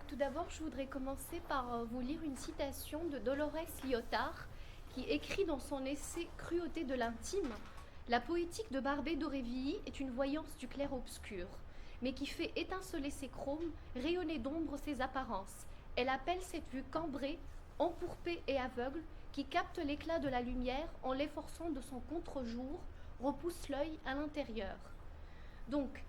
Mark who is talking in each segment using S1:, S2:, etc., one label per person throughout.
S1: Tout d'abord, je voudrais commencer par vous lire une citation de Dolores Lyotard, qui écrit dans son essai Cruauté de l'intime: La poétique de Barbé d'Aurevilly est une voyance du clair-obscur, mais qui fait étinceler ses chromes, rayonner d'ombre ses apparences. Elle appelle cette vue cambrée, empourpée et aveugle, qui capte l'éclat de la lumière en l'efforçant de son contre-jour, repousse l'œil à l'intérieur. Donc,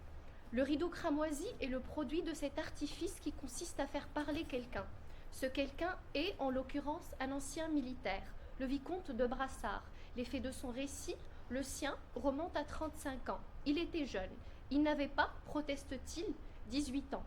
S1: le rideau cramoisi est le produit de cet artifice qui consiste à faire parler quelqu'un. Ce quelqu'un est, en l'occurrence, un ancien militaire, le vicomte de Brassard. Les faits de son récit, le sien, remontent à 35 ans. Il était jeune. Il n'avait pas, proteste-t-il, 18 ans.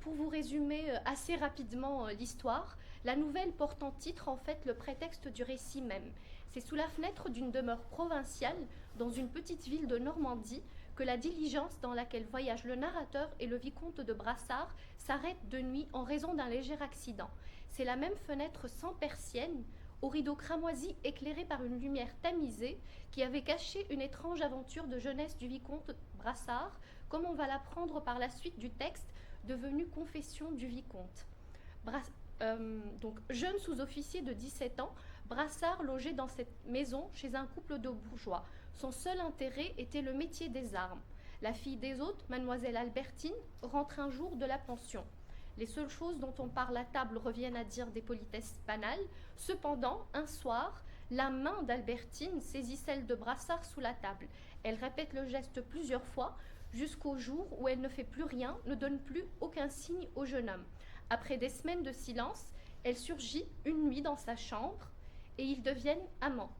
S1: Pour vous résumer assez rapidement l'histoire, la nouvelle porte en titre en fait le prétexte du récit même. C'est sous la fenêtre d'une demeure provinciale, dans une petite ville de Normandie, que la diligence dans laquelle voyagent le narrateur et le vicomte de Brassard s'arrête de nuit en raison d'un léger accident. C'est la même fenêtre sans persienne, au rideau cramoisi éclairé par une lumière tamisée, qui avait caché une étrange aventure de jeunesse du vicomte Brassard, comme on va l'apprendre par la suite du texte, devenu Confession du vicomte. Donc, jeune sous-officier de 17 ans, Brassard logeait dans cette maison chez un couple de bourgeois. Son seul intérêt était le métier des armes. La fille des hôtes, mademoiselle Albertine, rentre un jour de la pension. Les seules choses dont on parle à table reviennent à dire des politesses banales. Cependant, un soir, la main d'Albertine saisit celle de Brassard sous la table. Elle répète le geste plusieurs fois, jusqu'au jour où elle ne fait plus rien, ne donne plus aucun signe au jeune homme. Après des semaines de silence, elle surgit une nuit dans sa chambre et ils deviennent amants.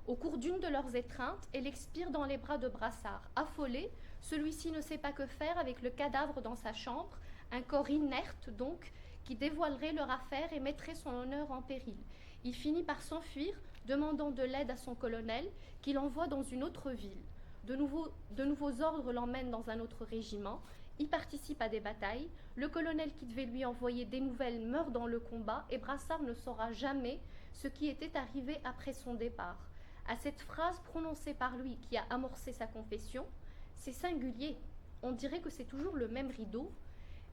S1: Au cours d'une de leurs étreintes, elle expire dans les bras de Brassard. Affolé, celui-ci ne sait pas que faire avec le cadavre dans sa chambre, un corps inerte donc, qui dévoilerait leur affaire et mettrait son honneur en péril. Il finit par s'enfuir, demandant de l'aide à son colonel, qui l'envoie dans une autre ville. De nouveaux ordres l'emmènent dans un autre régiment. Il participe à des batailles. Le colonel qui devait lui envoyer des nouvelles meurt dans le combat et Brassard ne saura jamais ce qui était arrivé après son départ. À cette phrase prononcée par lui qui a amorcé sa confession, c'est singulier, on dirait que c'est toujours le même rideau,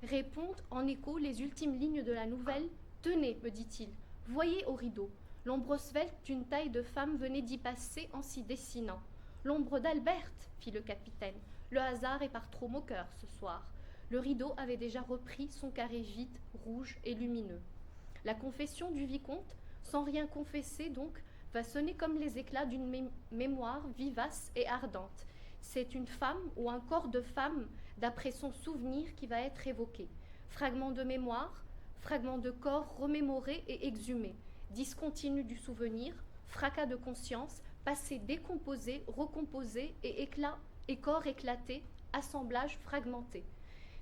S1: répondent en écho les ultimes lignes de la nouvelle. Tenez, me dit-il, voyez au rideau. L'ombre svelte d'une taille de femme venait d'y passer en s'y dessinant. L'ombre d'Alberte, fit le capitaine. Le hasard est par trop moqueur ce soir. Le rideau avait déjà repris son carré vide, rouge et lumineux. La confession du vicomte, sans rien confesser donc, va sonner comme les éclats d'une mémoire vivace et ardente. C'est une femme ou un corps de femme, d'après son souvenir, qui va être évoqué. Fragment de mémoire, fragment de corps remémoré et exhumé, discontinu du souvenir, fracas de conscience, passé décomposé, recomposé et corps éclaté, assemblage fragmenté.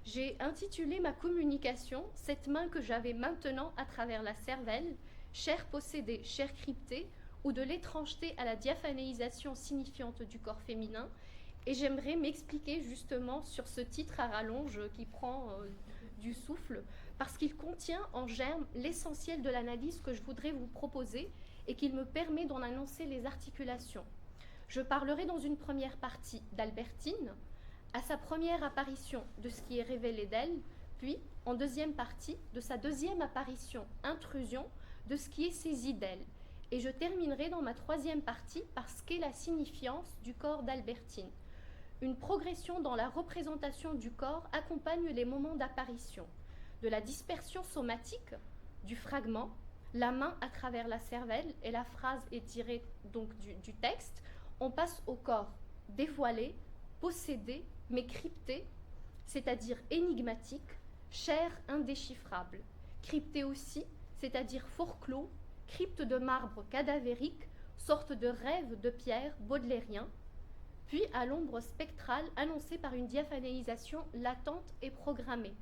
S1: J'ai intitulé ma communication « Cette main que j'avais maintenant à travers la cervelle, chair possédée, chair cryptée », ou de l'étrangeté à la diaphanéisation signifiante du corps féminin. Et j'aimerais m'expliquer justement sur ce titre à rallonge qui prend du souffle, parce qu'il contient en germe l'essentiel de l'analyse que je voudrais vous proposer et qu'il me permet d'en annoncer les articulations. Je parlerai dans une première partie d'Albertine, à sa première apparition de ce qui est révélé d'elle, puis en deuxième partie de sa deuxième apparition, intrusion, de ce qui est saisi d'elle. Et je terminerai dans ma troisième partie par ce qu'est la signifiance du corps d'Albertine. Une progression dans la représentation du corps accompagne les moments d'apparition. De la dispersion somatique, du fragment, la main à travers la cervelle, et la phrase est tirée donc du texte, on passe au corps dévoilé, possédé, mais crypté, c'est-à-dire énigmatique, chair indéchiffrable. Crypté aussi, c'est-à-dire forclos, crypte de marbre cadavérique, sorte de rêve de pierre baudelairien, puis à l'ombre spectrale annoncée par une diaphanéisation latente et programmée.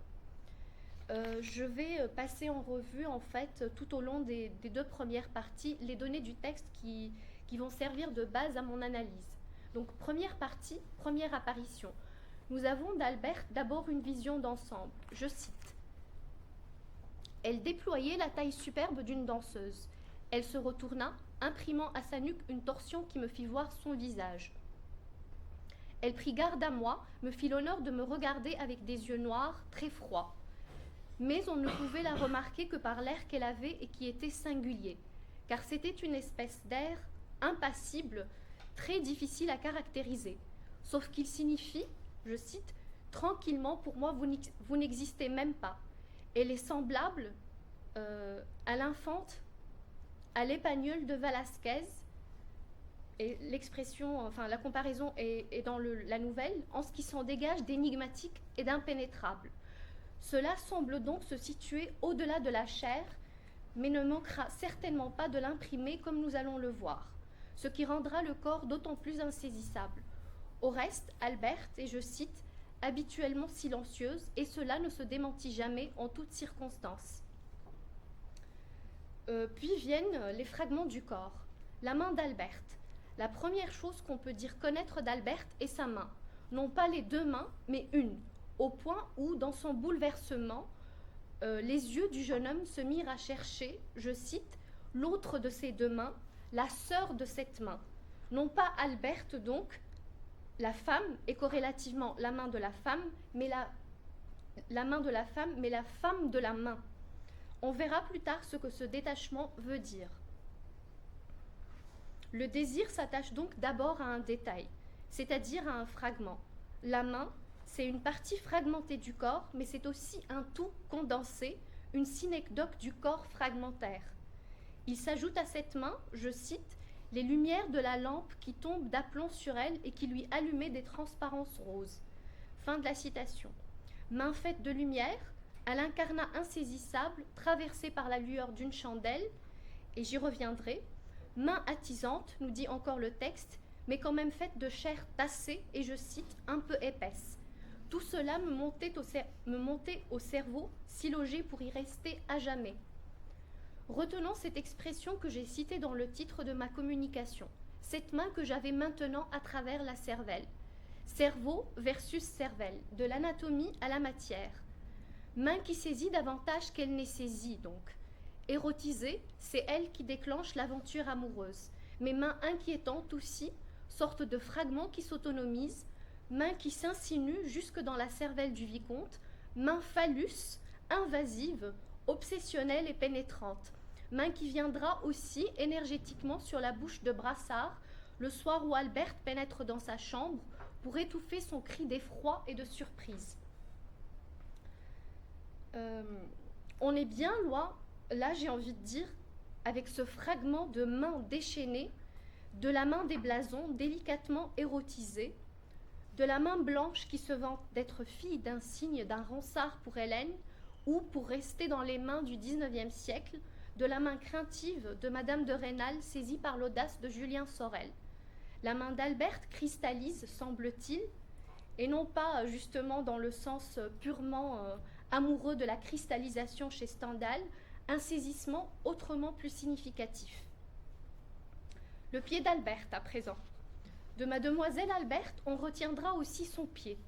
S1: Je vais passer en revue en fait tout au long des deux premières parties les données du texte qui vont servir de base à mon analyse. Donc première partie, première apparition. Nous avons d'Albert d'abord une vision d'ensemble. Je cite. Elle déployait la taille superbe d'une danseuse. Elle se retourna, imprimant à sa nuque une torsion qui me fit voir son visage. Elle prit garde à moi, me fit l'honneur de me regarder avec des yeux noirs, très froids. mais on ne pouvait la remarquer que par l'air qu'elle avait et qui était singulier, car c'était une espèce d'air impassible, très difficile à caractériser, sauf qu'il signifie, je cite, « Tranquillement, pour moi, vous n'existez même pas. Elle est semblable à l'infante, à l'épagnole de Velasquez, et l'expression, enfin la comparaison est dans la nouvelle, en ce qui s'en dégage d'énigmatique et d'impénétrable. Cela semble donc se situer au-delà de la chair, mais ne manquera certainement pas de l'imprimer comme nous allons le voir, ce qui rendra le corps d'autant plus insaisissable. Au reste, Albert, et je cite, habituellement silencieuse, et cela ne se démentit jamais en toutes circonstances. Puis viennent les fragments du corps. La main d'Albert. La première chose qu'on peut dire connaître d'Albert est sa main. Non pas les deux mains, mais une, au point où, dans son bouleversement, les yeux du jeune homme se mirent à chercher, je cite, l'autre de ses deux mains, la sœur de cette main. Non pas Albert donc, la femme, et corrélativement la main de la femme, mais la main de la femme, mais la femme de la main. On verra plus tard ce que ce détachement veut dire. Le désir s'attache donc d'abord à un détail, c'est-à-dire à un fragment. La main, c'est une partie fragmentée du corps, mais c'est aussi un tout condensé, une synecdoque du corps fragmentaire. Il s'ajoute à cette main, je cite, les lumières de la lampe qui tombent d'aplomb sur elle et qui lui allumaient des transparences roses. Fin de la citation. Main faite de lumière, à l'incarnat insaisissable, traversé par la lueur d'une chandelle, et j'y reviendrai. Main attisante, nous dit encore le texte, mais quand même faite de chair tassée et, je cite, un peu épaisse. Tout cela me montait au cerveau, s'y loger pour y rester à jamais. Retenons cette expression que j'ai citée dans le titre de ma communication, cette main que j'avais maintenant à travers la cervelle. Cerveau versus cervelle, de l'anatomie à la matière. Main qui saisit davantage qu'elle n'est saisie, donc. Érotisée, c'est elle qui déclenche l'aventure amoureuse, mais main inquiétante aussi, sorte de fragment qui s'autonomise, main qui s'insinue jusque dans la cervelle du vicomte, main phallus, invasive, obsessionnelle et pénétrante, main qui viendra aussi énergétiquement sur la bouche de Brassard le soir où Albert pénètre dans sa chambre pour étouffer son cri d'effroi et de surprise. On est bien là j'ai envie de dire, avec ce fragment de main déchaînée, de la main des blasons délicatement érotisée, de la main blanche qui se vante d'être fille d'un cygne, d'un ronsard pour Hélène, ou, pour rester dans les mains du XIXe siècle, de la main craintive de Madame de Rênal saisie par l'audace de Julien Sorel. La main d'Albert cristallise, semble-t-il, et non pas justement dans le sens purement amoureux de la cristallisation chez Stendhal, un saisissement autrement plus significatif. Le pied d'Albert, à présent. De Mademoiselle Albert, on retiendra aussi son pied.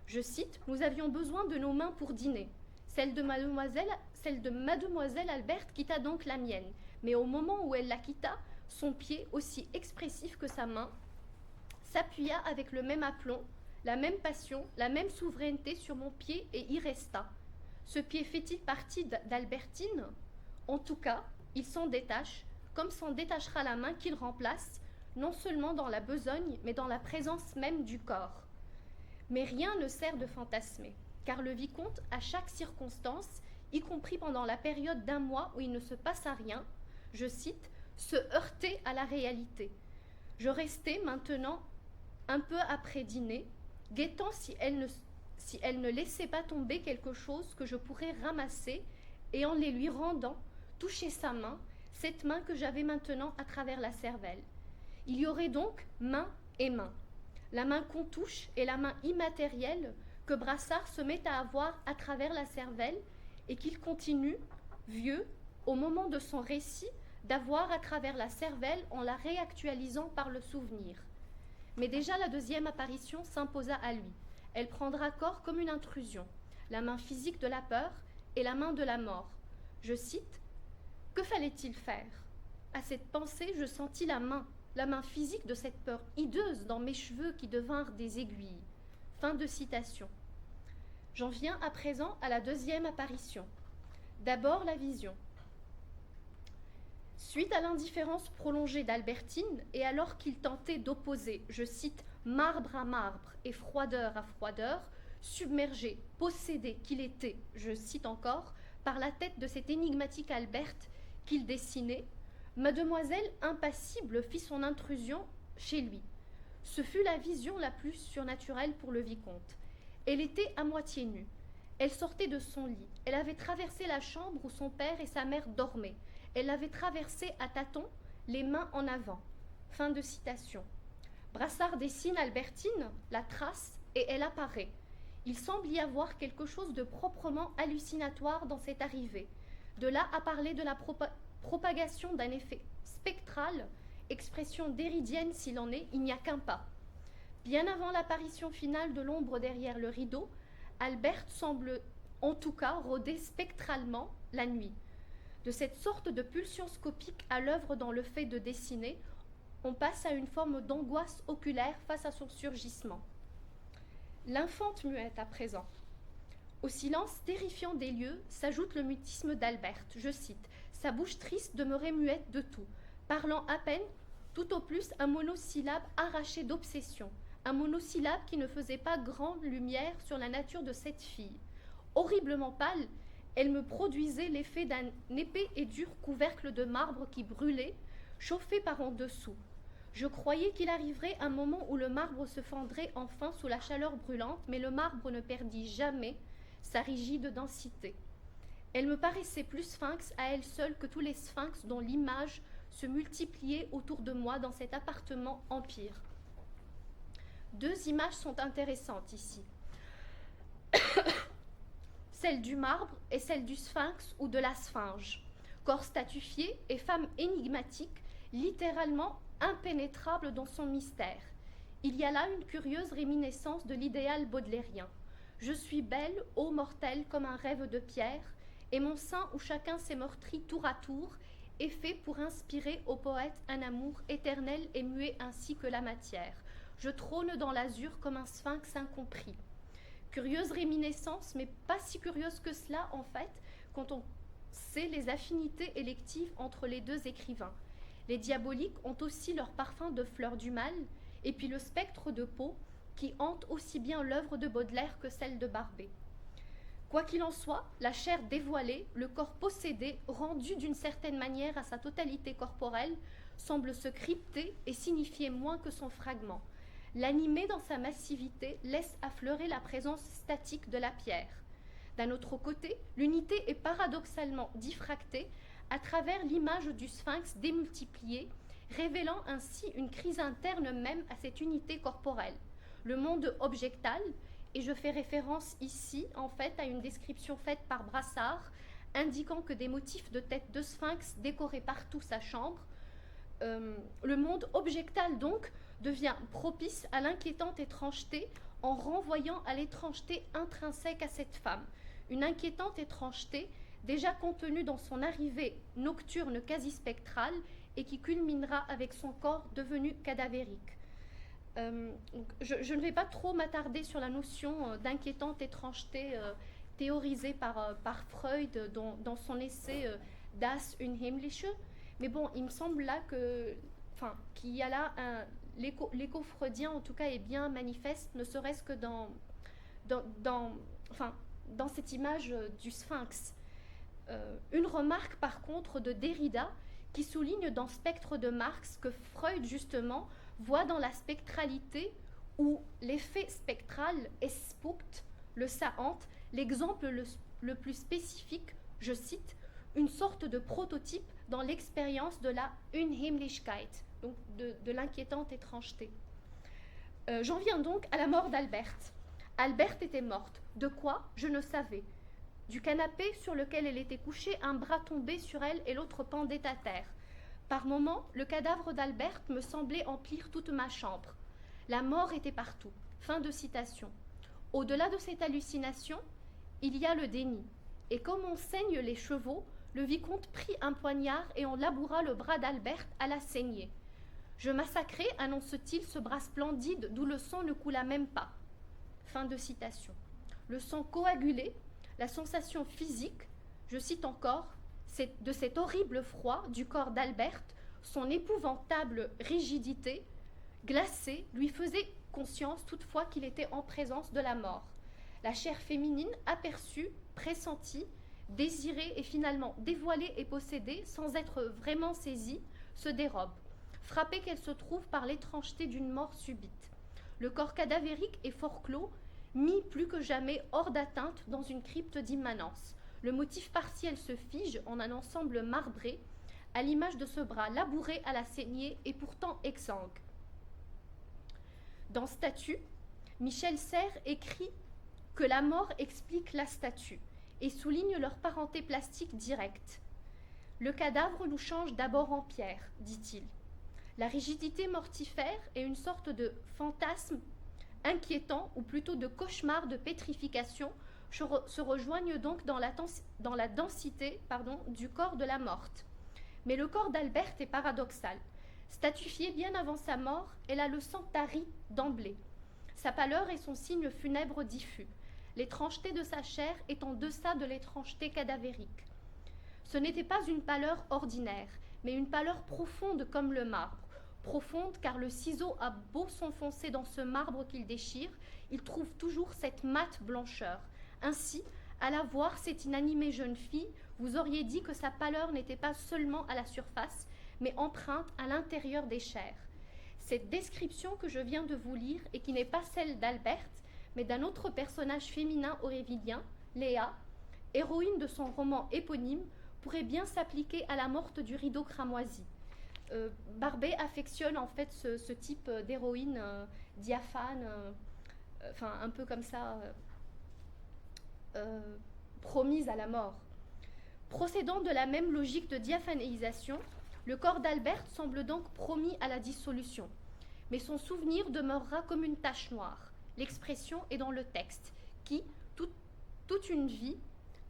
S1: Je cite, « Nous avions besoin de nos mains pour dîner. Celle de Mademoiselle Albert quitta donc la mienne, mais au moment où elle la quitta, son pied, aussi expressif que sa main, s'appuya avec le même aplomb, la même passion, la même souveraineté sur mon pied et y resta. Ce pied fait-il partie d'Albertine? En tout cas, il s'en détache, comme s'en détachera la main qu'il remplace, non seulement dans la besogne, mais dans la présence même du corps. Mais rien ne sert de fantasmer, car le vicomte, à chaque circonstance, y compris pendant la période d'un mois où il ne se passa rien, je cite, se heurtait à la réalité. Je restais maintenant, un peu après dîner, guettant si elle ne laissait pas tomber quelque chose que je pourrais ramasser, et en les lui rendant, toucher sa main, cette main que j'avais maintenant à travers la cervelle. Il y aurait donc main et main. La main qu'on touche et la main immatérielle que Brassard se met à avoir à travers la cervelle et qu'il continue, vieux, au moment de son récit, d'avoir à travers la cervelle en la réactualisant par le souvenir. Mais déjà la deuxième apparition s'imposa à lui. Elle prendra corps comme une intrusion, la main physique de la peur et la main de la mort. Je cite, « Que fallait-il faire ?» À cette pensée, je sentis la main physique de cette peur hideuse dans mes cheveux qui devinrent des aiguilles. Fin de citation. J'en viens à présent à la deuxième apparition. D'abord la vision. Suite à l'indifférence prolongée d'Albertine, et alors qu'il tentait d'opposer, je cite, marbre à marbre et froideur à froideur, submergé, possédé qu'il était, je cite encore, par la tête de cette énigmatique Alberte qu'il dessinait, mademoiselle impassible fit son intrusion chez lui. Ce fut la vision la plus surnaturelle pour le vicomte. Elle était à moitié nue. Elle sortait de son lit. Elle avait traversé la chambre où son père et sa mère dormaient. Elle l'avait traversée à tâtons, les mains en avant. Fin de citation. Brassard dessine Albertine, la trace, et elle apparaît. Il semble y avoir quelque chose de proprement hallucinatoire dans cette arrivée. De là à parler de la propagation d'un effet spectral, expression déridienne s'il en est, il n'y a qu'un pas. Bien avant l'apparition finale de l'ombre derrière le rideau, Albert semble en tout cas rôder spectralement la nuit. De cette sorte de pulsion scopique à l'œuvre dans le fait de dessiner, on passe à une forme d'angoisse oculaire face à son surgissement. L'infante muette à présent. Au silence terrifiant des lieux s'ajoute le mutisme d'Albert. Je cite, « Sa bouche triste demeurait muette de tout, parlant à peine, tout au plus un monosyllabe arraché d'obsession, un monosyllabe qui ne faisait pas grande lumière sur la nature de cette fille. Horriblement pâle, elle me produisait l'effet d'un épais et dur couvercle de marbre qui brûlait, chauffé par en dessous. Je croyais qu'il arriverait un moment où le marbre se fendrait enfin sous la chaleur brûlante, mais le marbre ne perdit jamais sa rigide densité. Elle me paraissait plus sphinx à elle seule que tous les sphinx dont l'image se multipliait autour de moi dans cet appartement empire. Deux images sont intéressantes ici. Celle du marbre et celle du sphinx ou de la sphinge. Corps statufié et femme énigmatique, littéralement impénétrable dans son mystère. Il y a là une curieuse réminiscence de l'idéal baudelairien. Je suis belle, ô mortelle, comme un rêve de pierre, et mon sein où chacun s'est meurtri tour à tour est fait pour inspirer au poète un amour éternel et muet ainsi que la matière. Je trône dans l'azur comme un sphinx incompris. Curieuse réminiscence, mais pas si curieuse que cela en fait, quand on sait les affinités électives entre les deux écrivains. Les diaboliques ont aussi leur parfum de fleurs du mal, et puis le spectre de peau qui hante aussi bien l'œuvre de Baudelaire que celle de Barbey. Quoi qu'il en soit, la chair dévoilée, le corps possédé, rendu d'une certaine manière à sa totalité corporelle, semble se crypter et signifier moins que son fragment. L'animé dans sa massivité laisse affleurer la présence statique de la pierre. D'un autre côté, l'unité est paradoxalement diffractée à travers l'image du sphinx démultiplié, révélant ainsi une crise interne même à cette unité corporelle. Le monde objectal, et je fais référence ici en fait à une description faite par Brassard, indiquant que des motifs de tête de sphinx décoraient partout sa chambre. Le monde objectal donc devient propice à l'inquiétante étrangeté en renvoyant à l'étrangeté intrinsèque à cette femme. Une inquiétante étrangeté déjà contenue dans son arrivée nocturne quasi spectrale et qui culminera avec son corps devenu cadavérique. Je ne vais pas trop m'attarder sur la notion d'inquiétante étrangeté théorisée par Freud dans son essai Das Unheimliche, mais bon, il me semble là qu'il y a là l'écho freudien en tout cas est bien manifeste, ne serait-ce que dans cette image du sphinx. Une remarque par contre de Derrida qui souligne dans Spectre de Marx que Freud justement voit dans la spectralité où l'effet spectral est spukt, le ça hante, l'exemple le plus spécifique, je cite, une sorte de prototype dans l'expérience de la Unheimlichkeit, donc de l'inquiétante étrangeté. J'en viens donc à la mort d'Albert. Albert était morte. De quoi? Je ne savais. Du canapé sur lequel elle était couchée, un bras tombait sur elle et l'autre pendait à terre. Par moments, le cadavre d'Albert me semblait emplir toute ma chambre. La mort était partout. Fin de citation. Au-delà de cette hallucination, il y a le déni. Et comme on saigne les chevaux, le vicomte prit un poignard et on laboura le bras d'Albert à la saignée. Je massacrai, annonce-t-il, ce bras splendide d'où le sang ne coula même pas. Fin de citation. le sang coagulé, la sensation physique, je cite encore, de cet horrible froid du corps d'Alberte, son épouvantable rigidité, glacée, lui faisait conscience toutefois qu'il était en présence de la mort. La chair féminine, aperçue, pressentie, désirée et finalement dévoilée et possédée sans être vraiment saisie, se dérobe, frappée qu'elle se trouve par l'étrangeté d'une mort subite. Le corps cadavérique est fort clos, mis plus que jamais hors d'atteinte dans une crypte d'immanence. Le motif partiel se fige en un ensemble marbré, à l'image de ce bras labouré à la saignée et pourtant exsangue. Dans Statue, Michel Serres écrit que la mort explique la statue et souligne leur parenté plastique directe. Le cadavre nous change d'abord en pierre, dit-il. La rigidité mortifère est une sorte de fantasme inquiétant, ou plutôt de cauchemar de pétrification, se rejoignent donc dans la densité du corps de la morte. Mais le corps d'Alberte est paradoxal. Statufiée bien avant sa mort, elle a le sang tari d'emblée. Sa pâleur est son signe funèbre diffus. L'étrangeté de sa chair est en deçà de l'étrangeté cadavérique. Ce n'était pas une pâleur ordinaire, mais une pâleur profonde comme le marbre. Profonde car le ciseau a beau s'enfoncer dans ce marbre qu'il déchire, il trouve toujours cette mate blancheur. Ainsi, à la voir, cette inanimée jeune fille, vous auriez dit que sa pâleur n'était pas seulement à la surface, mais empreinte à l'intérieur des chairs. Cette description que je viens de vous lire, et qui n'est pas celle d'Alberte, mais d'un autre personnage féminin aurévilien, Léa, héroïne de son roman éponyme, pourrait bien s'appliquer à la morte du rideau cramoisi. Barbey affectionne en fait ce type d'héroïne diaphane, un peu comme ça, promise à la mort. Procédant de la même logique de diaphanéisation, le corps d'Alberte semble donc promis à la dissolution. Mais son souvenir demeurera comme une tache noire. L'expression est dans le texte, qui, toute une vie,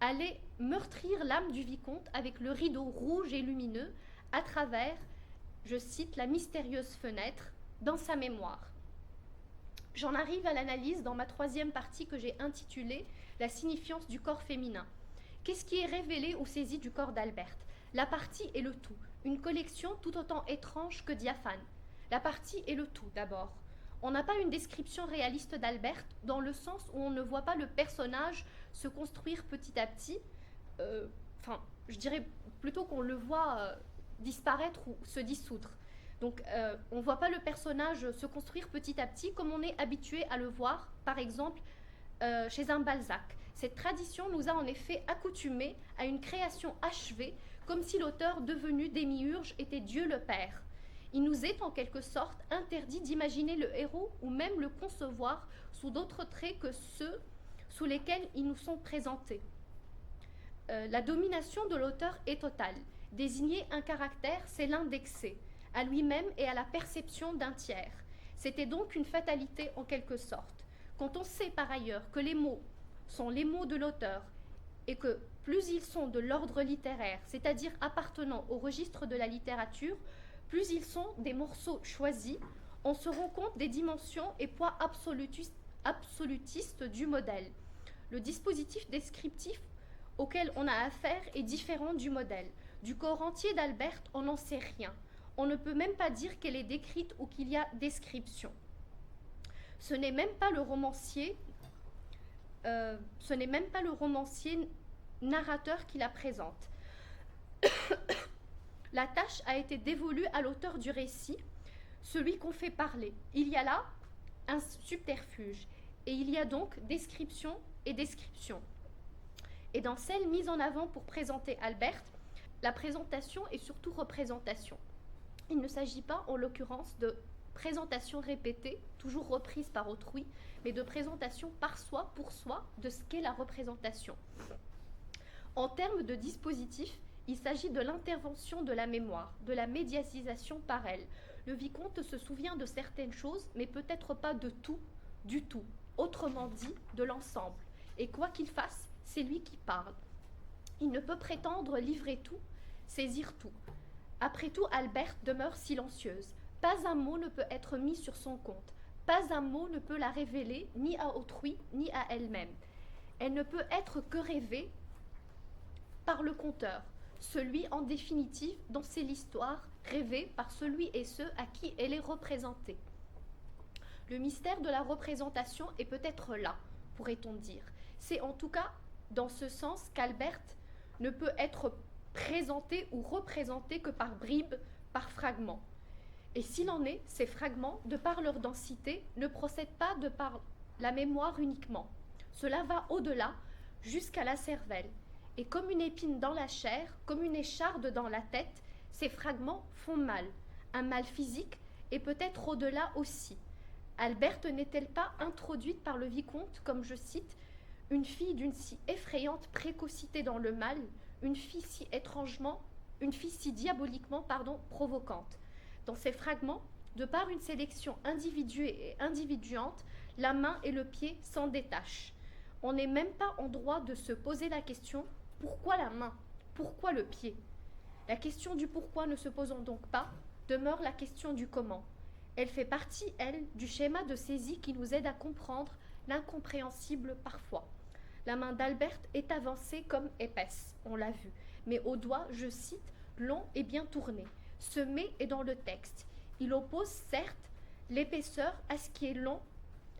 S1: allait meurtrir l'âme du vicomte avec le rideau rouge et lumineux à travers, je cite, la mystérieuse fenêtre dans sa mémoire. J'en arrive à l'analyse dans ma troisième partie que j'ai intitulée « La signifiance du corps féminin ». Qu'est-ce qui est révélé ou saisi du corps d'Alberte? La partie et le tout, une collection tout autant étrange que diaphane. La partie et le tout, d'abord. On n'a pas une description réaliste d'Alberte dans le sens où on ne voit pas le personnage se construire petit à petit. Je dirais plutôt qu'on le voit disparaître ou se dissoudre. Donc, on ne voit pas le personnage se construire petit à petit comme on est habitué à le voir, par exemple, chez un Balzac. Cette tradition nous a en effet accoutumés à une création achevée, comme si l'auteur devenu démiurge était Dieu le Père. Il nous est en quelque sorte interdit d'imaginer le héros ou même le concevoir sous d'autres traits que ceux sous lesquels ils nous sont présentés. La domination de l'auteur est totale. Désigner un caractère, c'est l'indexer, à lui-même et à la perception d'un tiers. C'était donc une fatalité en quelque sorte. Quand on sait par ailleurs que les mots sont les mots de l'auteur et que plus ils sont de l'ordre littéraire, c'est-à-dire appartenant au registre de la littérature, plus ils sont des morceaux choisis, on se rend compte des dimensions et poids absolutistes du modèle. Le dispositif descriptif auquel on a affaire est différent du modèle. Du corps entier d'Alberte, on n'en sait rien. On ne peut même pas dire qu'elle est décrite ou qu'il y a description. Ce n'est même pas le romancier narrateur qui la présente. La tâche a été dévolue à l'auteur du récit, celui qu'on fait parler. Il y a là un subterfuge, et il y a donc description et description. Et dans celle mise en avant pour présenter Alberthe, la présentation est surtout représentation. Il ne s'agit pas, en l'occurrence, de présentation répétée, toujours reprise par autrui, mais de présentation par soi, pour soi, de ce qu'est la représentation. En termes de dispositif, il s'agit de l'intervention de la mémoire, de la médiatisation par elle. Le vicomte se souvient de certaines choses, mais peut-être pas de tout, du tout. Autrement dit, de l'ensemble. Et quoi qu'il fasse, c'est lui qui parle. Il ne peut prétendre livrer tout, saisir tout. Après tout, Alberthe demeure silencieuse. Pas un mot ne peut être mis sur son compte. Pas un mot ne peut la révéler, ni à autrui, ni à elle-même. Elle ne peut être que rêvée par le conteur, celui en définitive dont c'est l'histoire, rêvée par celui et ceux à qui elle est représentée. Le mystère de la représentation est peut-être là, pourrait-on dire. C'est en tout cas dans ce sens qu'Alberte ne peut être présentée ou représentée que par bribes, par fragments. Et s'il en est, ces fragments, de par leur densité, ne procèdent pas de par la mémoire uniquement. Cela va au-delà, jusqu'à la cervelle. Et comme une épine dans la chair, comme une écharde dans la tête, ces fragments font mal. Un mal physique et peut-être au-delà aussi. Alberte n'est-elle pas introduite par le vicomte, comme je cite, une fille d'une si effrayante précocité dans le mal, une fille si diaboliquement, provocante. Dans ces fragments, de par une sélection individuée et individuante, la main et le pied s'en détachent. On n'est même pas en droit de se poser la question « Pourquoi la main ? Pourquoi le pied ?» La question du pourquoi ne se posant donc pas, demeure la question du comment. Elle fait partie, elle, du schéma de saisie qui nous aide à comprendre l'incompréhensible parfois. La main d'Alberte est avancée comme épaisse, on l'a vu, mais au doigt, je cite, long et bien tourné. Ce mais est dans le texte. Il oppose, certes, l'épaisseur à ce qui est long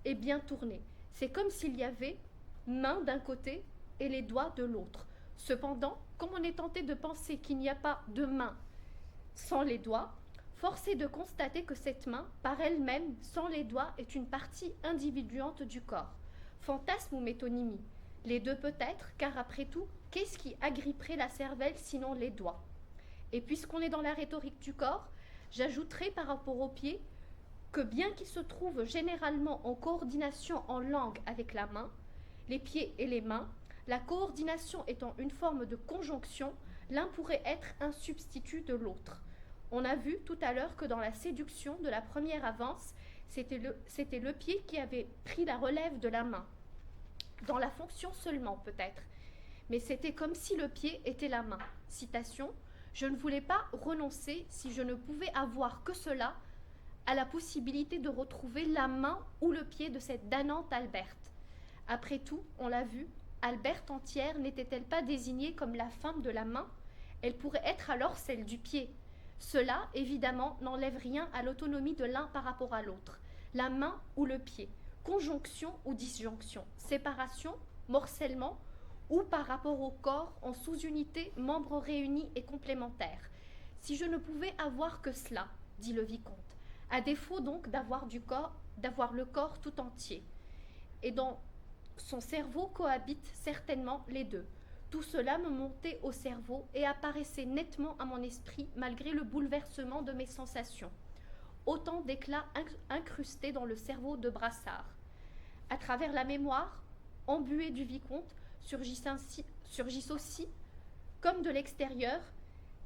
S1: et bien tourné. C'est comme s'il y avait main d'un côté et les doigts de l'autre. Cependant, comme on est tenté de penser qu'il n'y a pas de main sans les doigts, force est de constater que cette main, par elle-même, sans les doigts, est une partie individuante du corps. Fantasme ou métonymie? Les deux peut-être, car après tout, qu'est-ce qui agripperait la cervelle sinon les doigts? Et puisqu'on est dans la rhétorique du corps, j'ajouterai par rapport aux pieds que bien qu'ils se trouvent généralement en coordination en langue avec la main, les pieds et les mains, la coordination étant une forme de conjonction, l'un pourrait être un substitut de l'autre. On a vu tout à l'heure que dans la séduction de la première avance, c'était le pied qui avait pris la relève de la main. Dans la fonction seulement peut-être, mais c'était comme si le pied était la main. Citation, « Je ne voulais pas renoncer, si je ne pouvais avoir que cela, à la possibilité de retrouver la main ou le pied de cette damnante Alberte. » Après tout, on l'a vu, Alberte entière n'était-elle pas désignée comme la femme de la main? Elle pourrait être alors celle du pied. Cela, évidemment, n'enlève rien à l'autonomie de l'un par rapport à l'autre. La main ou le pied, conjonction ou disjonction, séparation, morcellement, ou par rapport au corps en sous-unité, membres réunis et complémentaires. Si je ne pouvais avoir que cela, dit le vicomte, à défaut donc d'avoir le corps tout entier. Et dans son cerveau cohabitent certainement les deux. Tout cela me montait au cerveau et apparaissait nettement à mon esprit malgré le bouleversement de mes sensations. Autant d'éclats incrustés dans le cerveau de Brassard. À travers la mémoire, embuée du vicomte, surgissent aussi, comme de l'extérieur,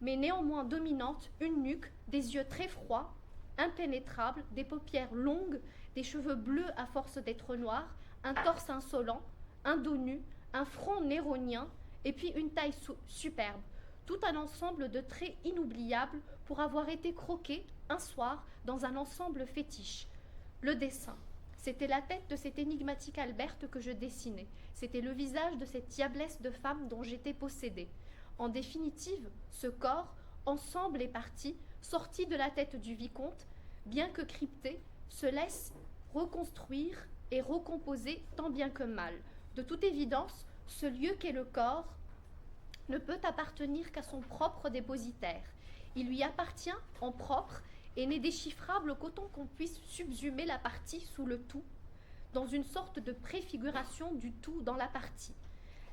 S1: mais néanmoins dominante, une nuque, des yeux très froids, impénétrables, des paupières longues, des cheveux bleus à force d'être noirs, un torse insolent, un dos nu, un front néronien, et puis une taille superbe, tout un ensemble de traits inoubliables pour avoir été croqués un soir dans un ensemble fétiche. Le dessin. C'était la tête de cette énigmatique Alberte que je dessinais. C'était le visage de cette diablesse de femme dont j'étais possédée. En définitive, ce corps, ensemble et partie, sorti de la tête du vicomte, bien que crypté, se laisse reconstruire et recomposer tant bien que mal. De toute évidence, ce lieu qu'est le corps ne peut appartenir qu'à son propre dépositaire. Il lui appartient en propre et n'est déchiffrable qu'autant qu'on puisse subsumer la partie sous le tout, dans une sorte de préfiguration du tout dans la partie.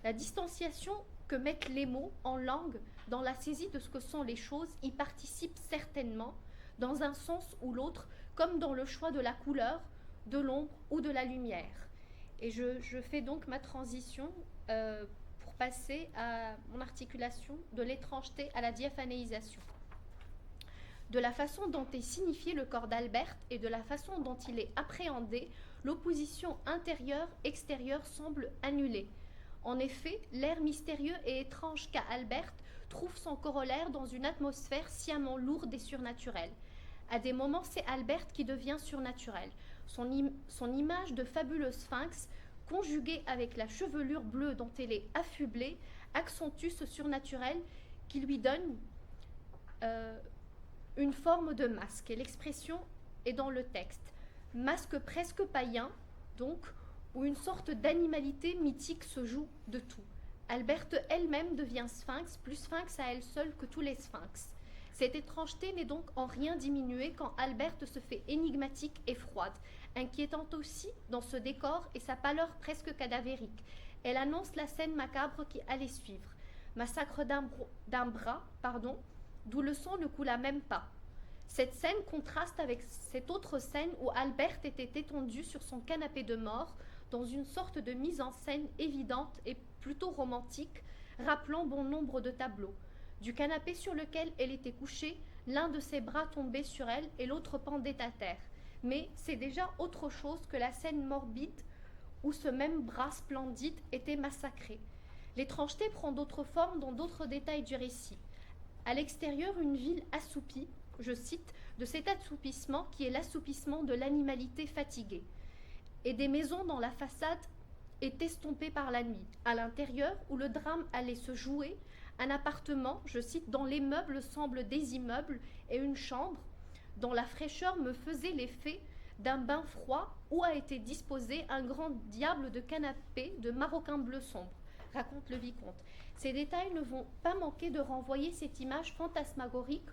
S1: La distanciation que mettent les mots en langue dans la saisie de ce que sont les choses y participe certainement, dans un sens ou l'autre, comme dans le choix de la couleur, de l'ombre ou de la lumière. Et je fais donc ma transition pour passer à mon articulation de l'étrangeté à la diaphanéisation. De la façon dont est signifié le corps d'Alberte et de la façon dont il est appréhendé, l'opposition intérieure-extérieure semble annulée. En effet, l'air mystérieux et étrange qu'a Alberte trouve son corollaire dans une atmosphère sciemment lourde et surnaturelle. À des moments, c'est Alberte qui devient surnaturelle. Son image de fabuleux sphinx conjuguée avec la chevelure bleue dont elle est affublée, accentue ce surnaturel qui lui donne une forme de masque. Et l'expression est dans le texte. Masque presque païen, donc, où une sorte d'animalité mythique se joue de tout. Alberte elle-même devient sphinx, plus sphinx à elle seule que tous les sphinx. Cette étrangeté n'est donc en rien diminuée quand Alberte se fait énigmatique et froide, inquiétante aussi dans ce décor et sa pâleur presque cadavérique. Elle annonce la scène macabre qui allait suivre. Massacre d'un bras, d'où le sang ne coula même pas. Cette scène contraste avec cette autre scène où Alberte était étendue sur son canapé de mort, dans une sorte de mise en scène évidente et plutôt romantique, rappelant bon nombre de tableaux. Du canapé sur lequel elle était couchée, l'un de ses bras tombait sur elle et l'autre pendait à terre. Mais c'est déjà autre chose que la scène morbide où ce même bras splendide était massacré. L'étrangeté prend d'autres formes dans d'autres détails du récit. À l'extérieur, une ville assoupie, je cite, de cet assoupissement qui est l'assoupissement de l'animalité fatiguée, et des maisons dont la façade est estompée par la nuit. À l'intérieur, où le drame allait se jouer, un appartement, je cite, dont les meubles semblent des immeubles, et une chambre dont la fraîcheur me faisait l'effet d'un bain froid où a été disposé un grand diable de canapé de maroquin bleu sombre, raconte le vicomte. Ces détails ne vont pas manquer de renvoyer cette image fantasmagorique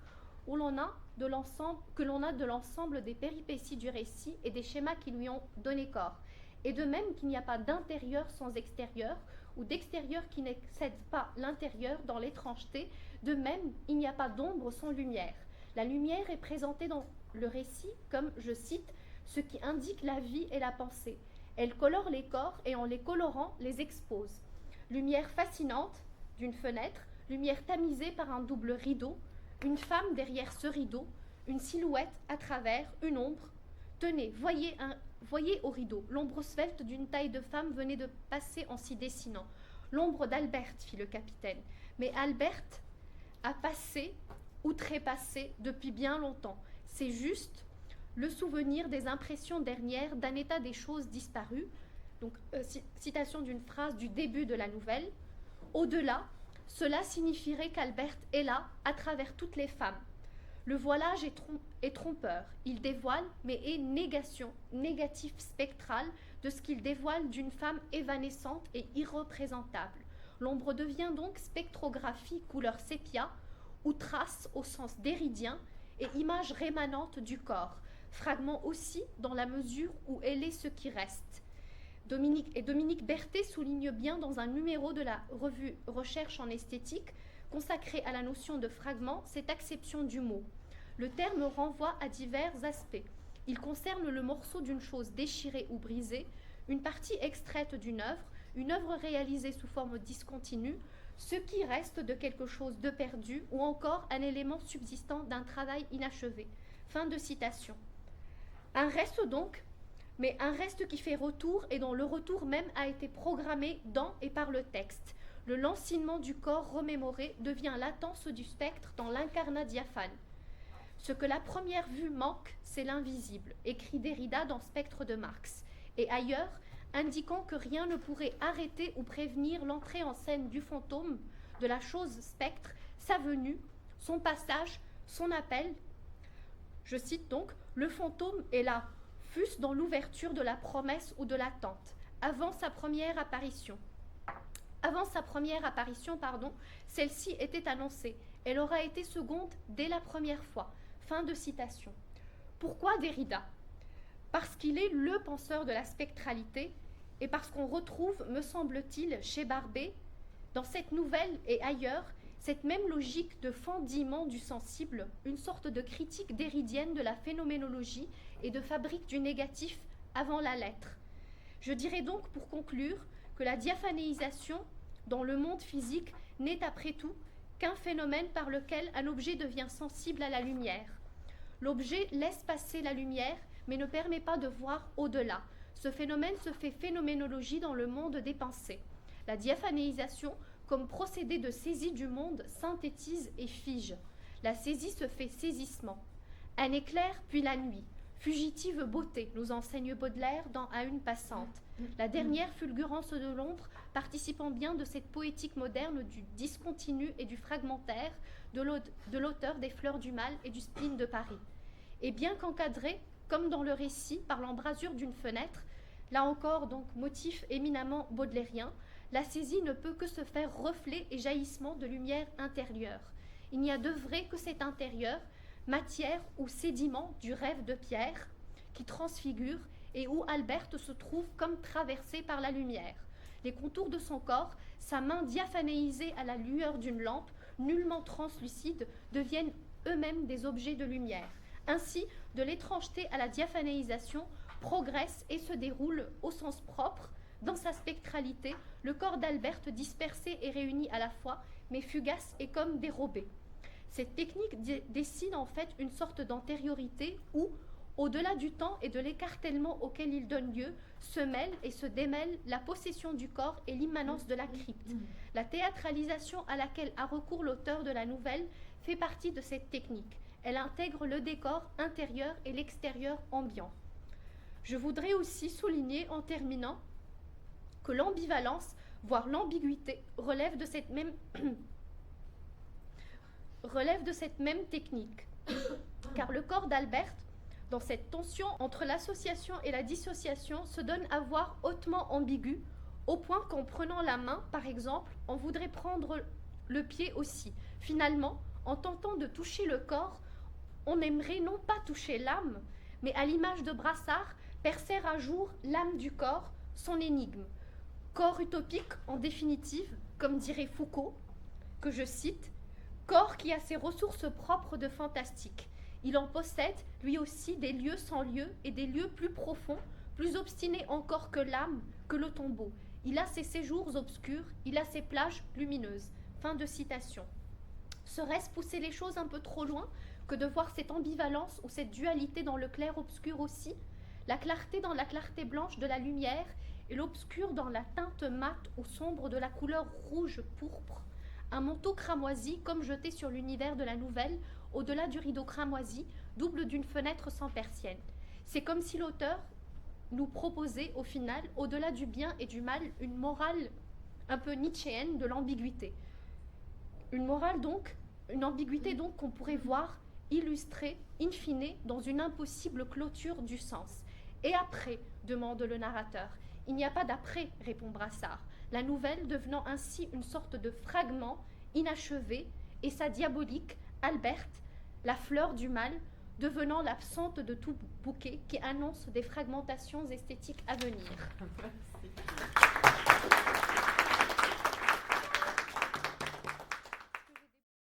S1: où que l'on a de l'ensemble des péripéties du récit et des schémas qui lui ont donné corps. Et de même qu'il n'y a pas d'intérieur sans extérieur, ou d'extérieur qui n'excède pas l'intérieur dans l'étrangeté, de même il n'y a pas d'ombre sans lumière. La lumière est présentée dans le récit comme, je cite, ce qui indique la vie et la pensée. Elle colore les corps et en les colorant, les expose. Lumière fascinante d'une fenêtre, lumière tamisée par un double rideau, une femme derrière ce rideau, une silhouette à travers, une ombre. Tenez, voyez au rideau, l'ombre svelte d'une taille de femme venait de passer en s'y dessinant. L'ombre d'Alberte, fit le capitaine. Mais Alberte a passé ou trépassé depuis bien longtemps. C'est juste le souvenir des impressions dernières d'un état des choses disparues. Donc, citation d'une phrase du début de la nouvelle. Au-delà, cela signifierait qu'Alberte est là, à travers toutes les femmes. Le voilage est trompeur. Il dévoile, mais est négatif spectral de ce qu'il dévoile d'une femme évanescente et irreprésentable. L'ombre devient donc spectrographie couleur sépia, ou trace au sens déridien, et image rémanente du corps, fragment aussi dans la mesure où elle est ce qui reste. Dominique Berthet souligne bien dans un numéro de la revue Recherche en esthétique, consacré à la notion de fragment, cette acception du mot. Le terme renvoie à divers aspects. Il concerne le morceau d'une chose déchirée ou brisée, une partie extraite d'une œuvre réalisée sous forme discontinue, ce qui reste de quelque chose de perdu ou encore un élément subsistant d'un travail inachevé. Fin de citation. Un reste donc, mais un reste qui fait retour et dont le retour même a été programmé dans et par le texte. Le lancinement du corps remémoré devient latence du spectre dans l'incarnat diaphane. Ce que la première vue manque, c'est l'invisible, écrit Derrida dans Spectre de Marx, et ailleurs, indiquant que rien ne pourrait arrêter ou prévenir l'entrée en scène du fantôme, de la chose spectre, sa venue, son passage, son appel. Je cite donc, le fantôme est là, fût-ce dans l'ouverture de la promesse ou de l'attente, avant sa première apparition. Celle-ci était annoncée. Elle aura été seconde dès la première fois. Fin de citation. Pourquoi Derrida ? Parce qu'il est le penseur de la spectralité et parce qu'on retrouve, me semble-t-il, chez Barbey, dans cette nouvelle et ailleurs, cette même logique de fendillement du sensible, une sorte de critique derridienne de la phénoménologie et de fabrique du négatif avant la lettre. Je dirais donc pour conclure que la diaphanéisation dans le monde physique n'est après tout qu'un phénomène par lequel un objet devient sensible à la lumière. L'objet laisse passer la lumière mais ne permet pas de voir au-delà. Ce phénomène se fait phénoménologie dans le monde des pensées. La diaphanéisation, comme procédé de saisie du monde, synthétise et fige. La saisie se fait saisissement. Un éclair puis la nuit. Fugitive beauté, nous enseigne Baudelaire dans À une passante. La dernière fulgurance de l'ombre, participant bien de cette poétique moderne du discontinu et du fragmentaire de l'auteur des Fleurs du Mal et du Spleen de Paris. Et bien qu'encadrée, comme dans le récit, par l'embrasure d'une fenêtre, là encore donc motif éminemment baudelairien, la saisie ne peut que se faire reflet et jaillissement de lumière intérieure. Il n'y a de vrai que cet intérieur, matière ou sédiment du rêve de Pierre, qui transfigure et où Alberte se trouve comme traversée par la lumière. Les contours de son corps, sa main diaphanéisée à la lueur d'une lampe, nullement translucide, deviennent eux-mêmes des objets de lumière. Ainsi, de l'étrangeté à la diaphanéisation, progresse et se déroule au sens propre, dans sa spectralité, le corps d'Alberte dispersé et réuni à la fois, mais fugace et comme dérobé. Cette technique dessine en fait une sorte d'antériorité où, au-delà du temps et de l'écartèlement auquel il donne lieu, se mêle et se démêle la possession du corps et l'immanence de la crypte. La théâtralisation à laquelle a recours l'auteur de la nouvelle fait partie de cette technique. Elle intègre le décor intérieur et l'extérieur ambiant. Je voudrais aussi souligner en terminant que l'ambivalence, voire l'ambiguïté, relève de cette même technique. Car le corps d'Alberte, dans cette tension entre l'association et la dissociation, se donne à voir hautement ambigu, au point qu'en prenant la main, par exemple, on voudrait prendre le pied aussi. Finalement, en tentant de toucher le corps, on aimerait non pas toucher l'âme, mais à l'image de Brassard, percer à jour l'âme du corps, son énigme. Corps utopique, en définitive, comme dirait Foucault, que je cite, corps qui a ses ressources propres de fantastique. Il en possède, lui aussi, des lieux sans lieu et des lieux plus profonds, plus obstinés encore que l'âme, que le tombeau. Il a ses séjours obscurs, il a ses plages lumineuses. Fin de citation. Serait-ce pousser les choses un peu trop loin que de voir cette ambivalence ou cette dualité dans le clair-obscur aussi, la clarté dans la clarté blanche de la lumière et l'obscur dans la teinte mate ou sombre de la couleur rouge-pourpre? Un manteau cramoisi, comme jeté sur l'univers de la nouvelle, au-delà du rideau cramoisi, double d'une fenêtre sans persienne. C'est comme si l'auteur nous proposait, au final, au-delà du bien et du mal, une morale un peu nietzschéenne de l'ambiguïté. Une morale donc, une ambiguïté donc qu'on pourrait voir illustrée, in fine, dans une impossible clôture du sens. Et après, demande le narrateur. Il n'y a pas d'après, répond Brassard. La nouvelle devenant ainsi une sorte de fragment inachevé, et sa diabolique, Alberte, la fleur du mal, devenant l'absente de tout bouquet qui annonce des fragmentations esthétiques à venir. Merci.